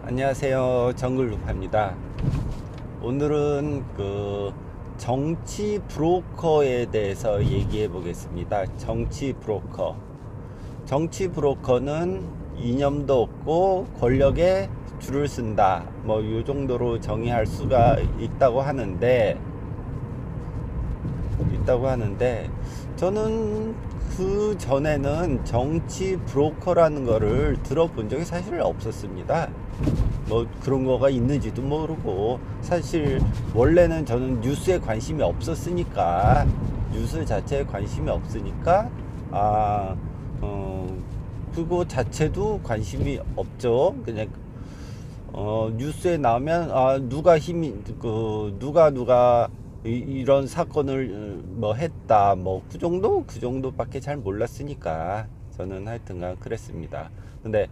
안녕하세요. 정글루파입니다. 오늘은 정치 브로커에 대해서 얘기해 보겠습니다. 정치 브로커. 정치 브로커는 이념도 없고 권력에 줄을 쓴다. 뭐 이 정도로 정의할 수가 있다고 하는데 저는 그 전에는 정치 브로커라는 거를 들어본 적이 사실 없었습니다. 뭐 그런 거가 있는지도 모르고, 사실 원래는 저는 뉴스에 관심이 없었으니까, 뉴스 자체에 관심이 없으니까 아 그거 자체도 관심이 없죠. 그냥 뉴스에 나오면 누가 힘이 누가 이런 사건을 뭐 했다, 뭐 그 정도밖에 잘 몰랐으니까 저는 하여튼간 그랬습니다. 근데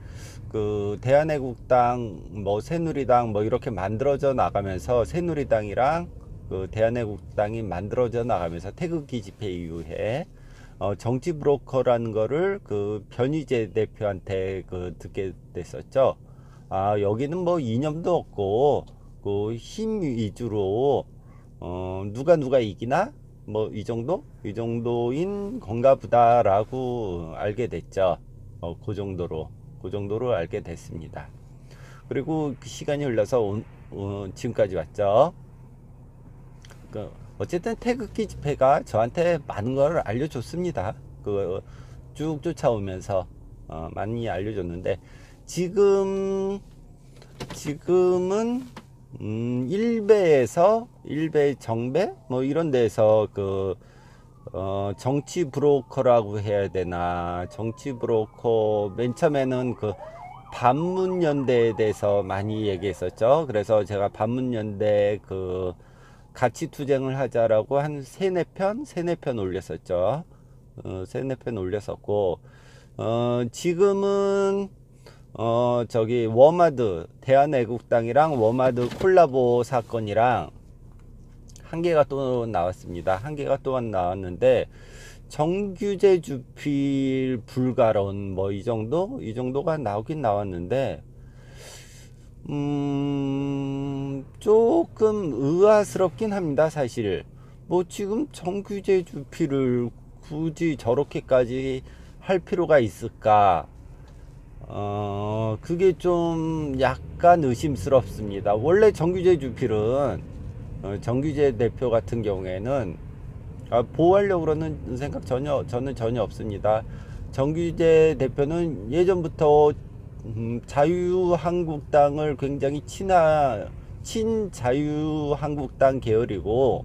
대한애국당, 뭐 새누리당 뭐 이렇게 만들어져 나가면서, 새누리당이랑 대한애국당이 만들어져 나가면서 태극기 집회 이후에 정치 브로커라는 거를 변희재 대표한테 듣게 됐었죠. 여기는 뭐 이념도 없고 힘 위주로 누가 이기나 뭐 이 정도인 건가 보다라고 알게 됐죠. 그 정도로 알게 됐습니다. 그리고 시간이 흘러서 지금까지 왔죠. 어쨌든 태극기 집회가 저한테 많은 걸 알려줬습니다. 쭉 쫓아오면서 많이 알려줬는데, 지금은 일베 정배 뭐 이런 데서 정치 브로커라고 해야 되나, 정치 브로커 맨 처음에는 반문연대에 대해서 많이 얘기했었죠. 그래서 제가 반문연대 가치 투쟁을 하자라고 한 세네 편 올렸었죠. 세네 편 올렸었고, 지금은 저기 워마드, 대한애국당이랑 워마드 콜라보 사건이랑 한 개가 또 나왔습니다. 한 개가 또 나왔는데, 정규제 주필 불가론 뭐 이 정도가 나오긴 나왔는데, 조금 의아스럽긴 합니다. 사실 뭐 지금 정규제 주필을 굳이 저렇게까지 할 필요가 있을까? 그게 좀 약간 의심스럽습니다. 원래 정규제 주필은, 정규제 대표 같은 경우에는 보호하려고 그러는 생각 저는 전혀 없습니다. 정규제 대표는 예전부터 자유한국당을 굉장히 친자유한국당 계열이고,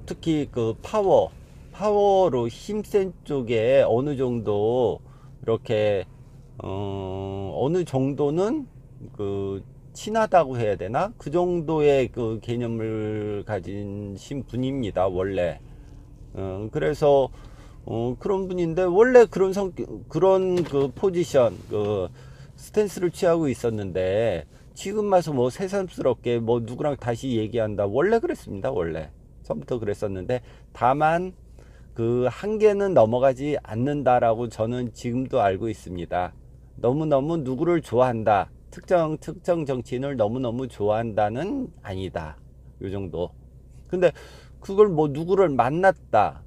특히 파워로 힘센 쪽에 어느 정도 이렇게 어느 정도는 친하다고 해야 되나, 그 정도의 개념을 가진 분입니다 원래. 그래서 그런 분인데, 원래 그런 포지션, 스탠스를 취하고 있었는데, 지금 와서 뭐 새삼스럽게 뭐 누구랑 다시 얘기한다, 원래 그랬습니다. 원래 처음부터 그랬었는데, 다만 한계는 넘어가지 않는다라고 저는 지금도 알고 있습니다. 너무너무 누구를 좋아한다, 특정 정치인을 너무너무 좋아한다는 아니다, 요 정도. 근데 그걸 뭐 누구를 만났다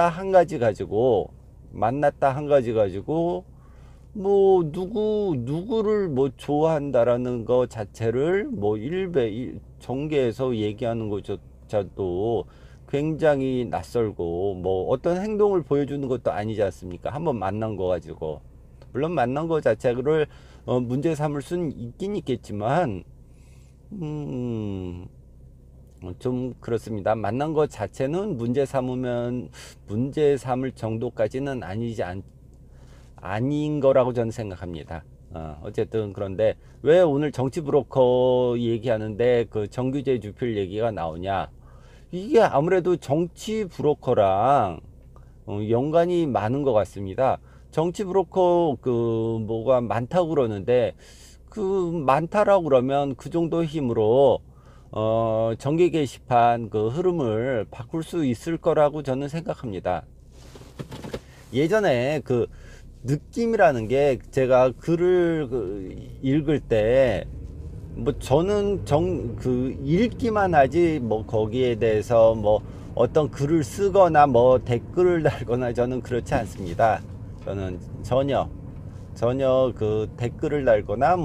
한 가지 가지고 뭐 누구를 뭐 좋아한다라는 거 자체를 뭐 정계에서 얘기하는 것조차도 굉장히 낯설고, 뭐 어떤 행동을 보여주는 것도 아니지 않습니까? 한번 만난 거 가지고. 물론 만난 거 자체를 문제 삼을 수는 있긴 있겠지만, 좀 그렇습니다. 만난 것 자체는 문제 삼을 정도까지는 아닌 거라고 저는 생각합니다. 어쨌든 그런데 왜 오늘 정치 브로커 얘기하는데 정규제 주필 얘기가 나오냐? 이게 아무래도 정치 브로커랑 연관이 많은 것 같습니다. 정치 브로커 뭐가 많다고 그러는데, 많다라고 그러면 그 정도 힘으로 정계 게시판 흐름을 바꿀 수 있을 거라고 저는 생각합니다. 예전에 느낌이라는 게 제가 글을 읽을 때 뭐 저는 읽기만 하지 뭐 거기에 대해서 뭐 어떤 글을 쓰거나 뭐 댓글을 달거나 저는 그렇지 않습니다. 저는 전혀 그 댓글을 달거나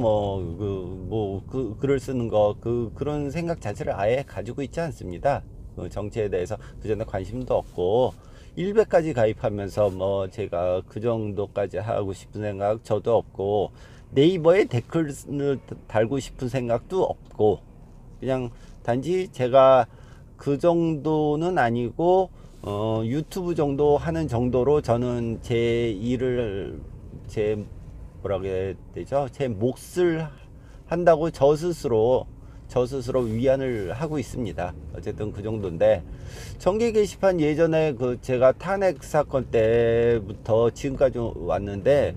글을 쓰는 거 그런 생각 자체를 아예 가지고 있지 않습니다. 그 정치에 대해서 그전에 관심도 없고 일베까지 가입하면서 뭐 제가 그 정도까지 하고 싶은 생각 저도 없고, 네이버에 댓글을 달고 싶은 생각도 없고, 그냥 단지 제가 그 정도는 아니고 유튜브 정도 하는 정도로 저는 제 일을 뭐라고 해야 되죠? 제 몫을 한다고 저 스스로 위안을 하고 있습니다. 어쨌든 그 정도인데, 정계 게시판 예전에 제가 탄핵 사건 때부터 지금까지 왔는데,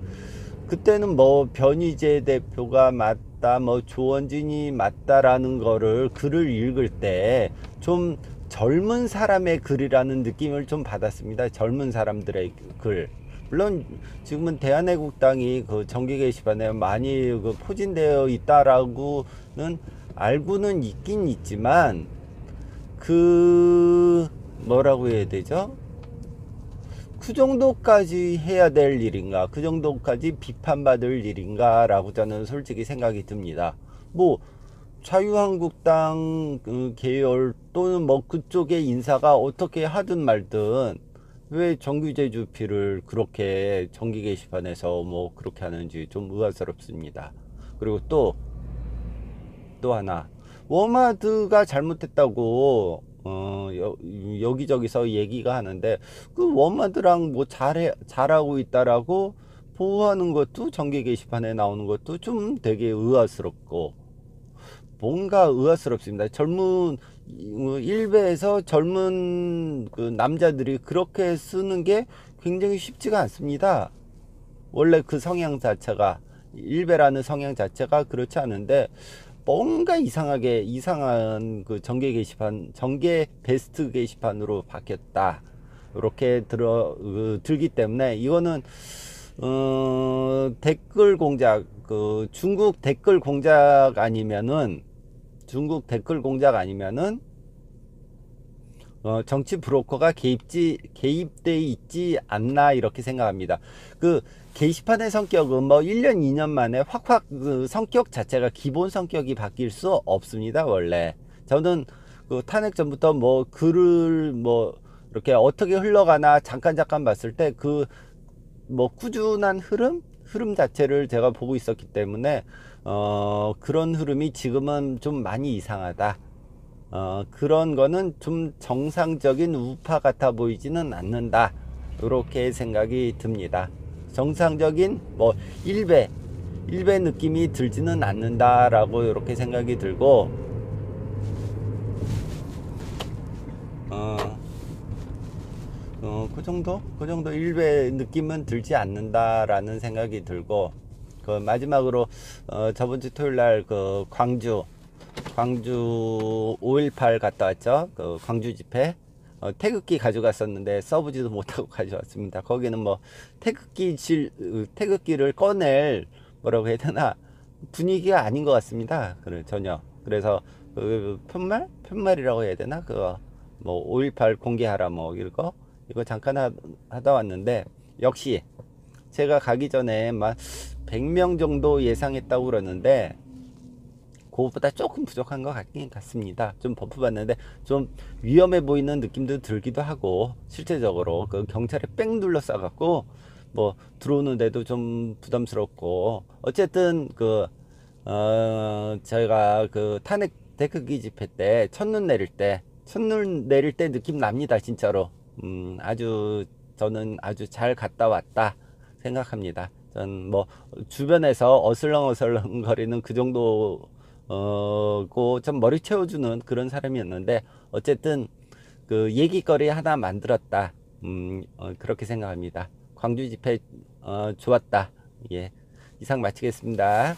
그때는 뭐 변희재 대표가 맞다, 뭐 조원진이 맞다라는 거를 글을 읽을 때 좀 젊은 사람의 글이라는 느낌을 좀 받았습니다. 젊은 사람들의 글. 물론 지금은 대한애국당이 그 정계 게시판에 많이 포진되어 있다라고는 알고는 있긴 있지만, 뭐라고 해야 되죠? 그 정도까지 해야 될 일인가, 그 정도까지 비판받을 일인가 라고 저는 솔직히 생각이 듭니다. 뭐 자유한국당 계열 또는 뭐 그쪽의 인사가 어떻게 하든 말든 왜 정규제 주필을 그렇게 정기 게시판에서 뭐 그렇게 하는지 좀 의아스럽습니다. 그리고 또 하나, 워마드가 잘못했다고 여기저기서 얘기가 하는데, 그 워마드랑 뭐 잘하고 있다라고 보호하는 것도 정기 게시판에 나오는 것도 좀 되게 의아스럽고, 뭔가 의아스럽습니다. 일베에서 젊은 그 남자들이 그렇게 쓰는 게 굉장히 쉽지가 않습니다. 원래 그 성향 자체가, 일베라는 성향 자체가 그렇지 않은데, 뭔가 이상한 그 정계 베스트 게시판으로 바뀌었다, 이렇게 들기 때문에 이거는 댓글 공작, 중국 댓글 공작 아니면은 정치 브로커가 개입돼 있지 않나, 이렇게 생각합니다. 그 게시판의 성격은 뭐 1년 2년 만에 확 그 성격 자체가, 기본 성격이 바뀔 수 없습니다. 원래 저는 그 탄핵 전부터 뭐 글을 뭐 이렇게 어떻게 흘러가나 잠깐 봤을 때 뭐 꾸준한 흐름 자체를 제가 보고 있었기 때문에 그런 흐름이 지금은 좀 많이 이상하다, 그런 거는 좀 정상적인 우파 같아 보이지는 않는다, 이렇게 생각이 듭니다. 정상적인 뭐 일베 느낌이 들지는 않는다라고 이렇게 생각이 들고, 그 정도 일베 느낌은 들지 않는다라는 생각이 들고, 그 마지막으로 저번 주 토요일 날 그 광주 5.18 갔다 왔죠. 그 광주 집회. 태극기 가져갔었는데 써보지도 못하고 가져왔습니다. 거기는 뭐 태극기를 꺼낼, 뭐라고 해야 되나, 분위기가 아닌 것 같습니다. 전혀. 그래서 편말이라고 해야 되나, 그거 뭐 5.18 공개하라 뭐 이거 잠깐 하다 왔는데, 역시 제가 가기 전에 막 100명 정도 예상했다고 그러는데 그것보다 조금 부족한 것 같긴 같습니다. 좀 버프 받는데 좀 위험해 보이는 느낌도 들기도 하고, 실제적으로 그 경찰에 뺑 둘러싸 갖고 뭐 들어오는데도 좀 부담스럽고, 어쨌든 저희가 그 탄핵 태극기 집회 때 첫눈 내릴 때 느낌 납니다. 진짜로. 저는 아주 잘 갔다 왔다 생각합니다. 전 뭐 주변에서 어슬렁 거리는 그 정도 좀 머리 채워주는 그런 사람이었는데, 어쨌든 그 얘기거리 하나 만들었다, 그렇게 생각합니다. 광주 집회 좋았다. 예, 이상 마치겠습니다.